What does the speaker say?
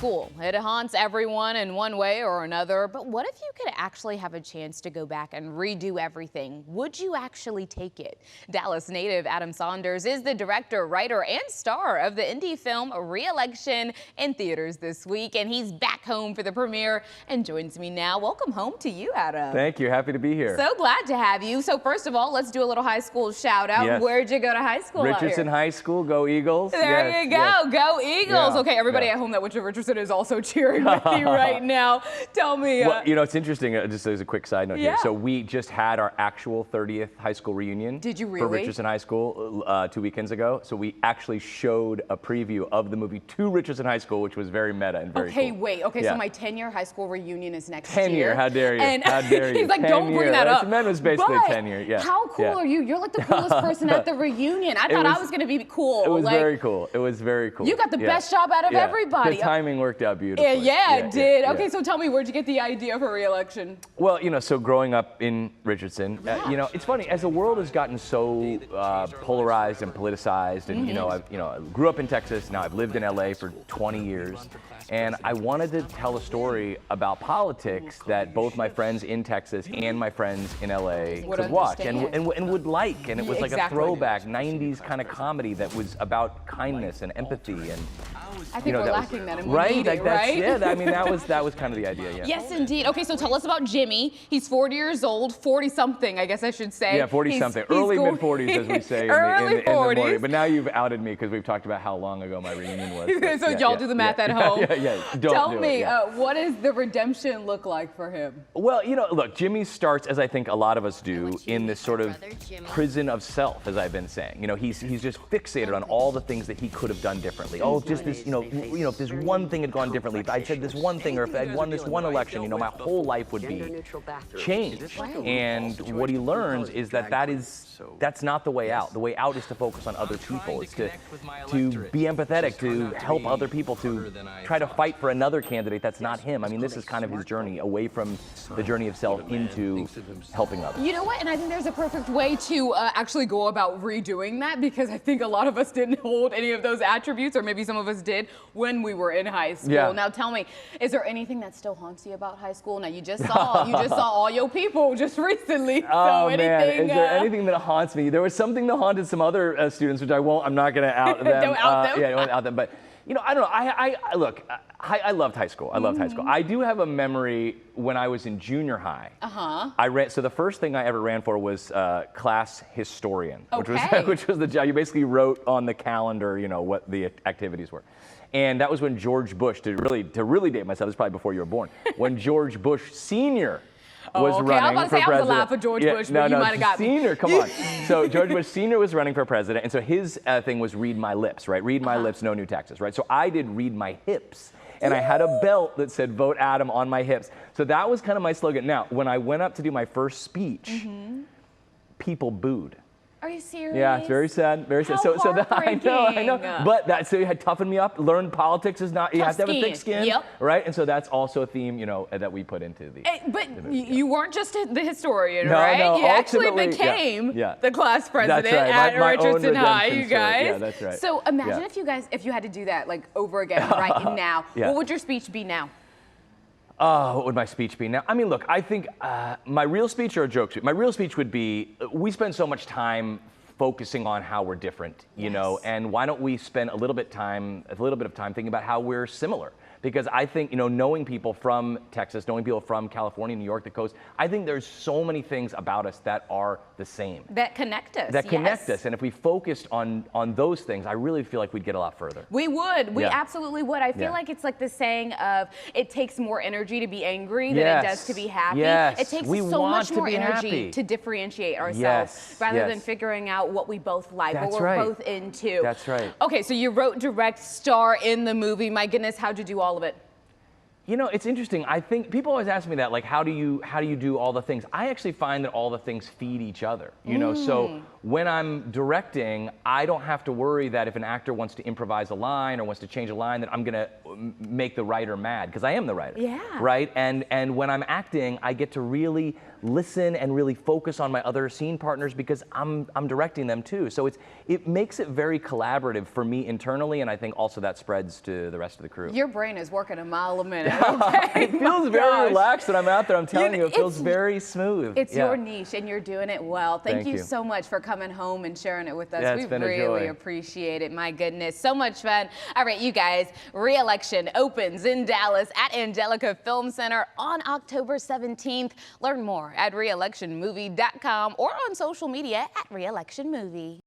school. It haunts everyone in one way or another, but what if you could actually have a chance to go back and redo everything? Would you actually take it? Dallas native Adam Saunders is the director, writer, and star of the indie film Re-Election in theaters this week, and he's back home for the premiere and joins me now. Welcome home to you, Adam. Thank you. Happy to be here. So glad to have you. So first of all, let's do a little high school shout out. Yes. Where'd you go to high school? Richardson High School. Go Eagles. There yes, you go. yes. Go Eagles. Yeah, Okay, everybody at home that went to Richardson is also cheering with you right now. Tell me. Well, you know, it's interesting, just as a quick side note here. Yeah. So we just had our actual 30th high school reunion. Did you really? For Richardson High School 2 weekends ago. So we actually showed a preview of the movie to Richardson High School, which was very meta and very cool. Wait. Okay, yeah. so my 10-year high school reunion is next 10 year. How dare you? And how dare you? he's like, don't bring that up. That was basically but 10 year. Yeah. How cool are you? You're like the coolest person at the reunion. I thought I was going to be cool. It was very cool. It was very cool. You got the best job out of everybody. The timing worked out beautifully. Yeah, it did. Okay, so tell me, where'd you get the idea for Re-Election? Well, you know, so growing up in Richardson, you know, it's funny, as the world has gotten so polarized and politicized, and I grew up in Texas, now I've lived in LA for 20 years, and I wanted to tell a story about politics that both my friends in Texas and my friends in LA could watch and would like, and it was like a throwback 90s kind of comedy that was about kindness and empathy, and I think we're lacking that, and we right, need like it, that's, right? yeah. I mean, that was kind of the idea. Yeah. Yes, indeed. Okay, so tell us about Jimmy. He's 40 years old, 40-something, I guess I should say. Yeah, 40-something, early mid-40s, as we say in the morning. But now you've outed me because we've talked about how long ago my reunion was. So y'all do the math at home. Tell me, what does the redemption look like for him? Well, you know, look, Jimmy starts, as I think a lot of us do, in this sort of prison of self, as I've been saying. You know, he's just fixated on all the things that he could have done differently. Oh, just this, if this one thing had gone differently, if I'd said this one thing, or if I'd won this one election, my whole life would be changed. And what he learns is that that's not the way out. The way out is to focus on other people. It's to be empathetic, to help other people, to try to fight for another candidate that's not him. I mean, this is kind of his journey away from the journey of self into helping others. You know what? And I think there's a perfect way to actually go about redoing that, because I think a lot of us didn't hold any of those attributes, or maybe some of us did when we were in high school. Yeah. Now tell me, is there anything that still haunts you about high school? Now you just saw all your people just recently. Oh, so man, is there anything that haunts me? There was something that haunted some other students, which I'm not going to out them. Don't out them. Yeah, I won't out them. But you know, I don't know. Look, I loved high school. I loved high school. I do have a memory when I was in junior high. I ran. So the first thing I ever ran for was class historian, which was the job. You basically wrote on the calendar, what the activities were. And that was when George Bush, to really date myself, this is probably before you were born, when George Bush Sr. was running for president. I was laugh at George Bush, but you might have got Senior, me. Come on. So George Bush Sr. was running for president, and so his thing was read my lips, right? Read my lips, no new taxes, right? So I did read my hips, and I had a belt that said "Vote Adam" on my hips. So that was kind of my slogan. Now, when I went up to do my first speech, people booed. Are you serious? Yeah, it's very sad, very sad. How I know. But so you had toughened me up. Learned politics is not. You have to have a thick skin, right? And so that's also a theme, that we put into the. But you weren't just the historian, no, right? No, you actually became the class president at Richardson High, you guys. Yeah, that's right. So imagine if you had to do that like over again right now. What would your speech be now? What would my speech be now? I mean, look, I think my real speech or a joke speech? My real speech would be, we spend so much time focusing on how we're different, and why don't we spend a little bit of time thinking about how we're similar? Because I think, knowing people from Texas, knowing people from California, New York, the coast, I think there's so many things about us that are the same. That connect us. That connect us. And if we focused on those things, I really feel like we'd get a lot further. We would. We absolutely would. I feel like it's like the saying of, it takes more energy to be angry than it does to be happy. It takes so much more energy to differentiate ourselves rather than figuring out what we both like, what we're both into. That's right. Okay, so you wrote, direct, star in the movie. My goodness, how'd you do all of it? It's interesting. I think people always ask me that, like, how do you do all the things? I actually find that all the things feed each other. So when I'm directing, I don't have to worry that if an actor wants to improvise a line or wants to change a line, that I'm gonna make the writer mad, because I am the writer. Yeah. Right? And when I'm acting, I get to really listen and really focus on my other scene partners, because I'm directing them too. So it makes it very collaborative for me internally, and I think also that spreads to the rest of the crew. Your brain is working a mile a minute. Okay? It feels very relaxed when I'm out there. I'm telling you, it feels very smooth. It's your niche, and you're doing it well. Thank you you so much for coming home and sharing it with us. Yeah, We it's been a really joy. appreciate it. My goodness, so much fun. All right, you guys, Re-Election opens in Dallas at Angelica Film Center on October 17th. Learn more at reelectionmovie.com or on social media at Re-Election Movie.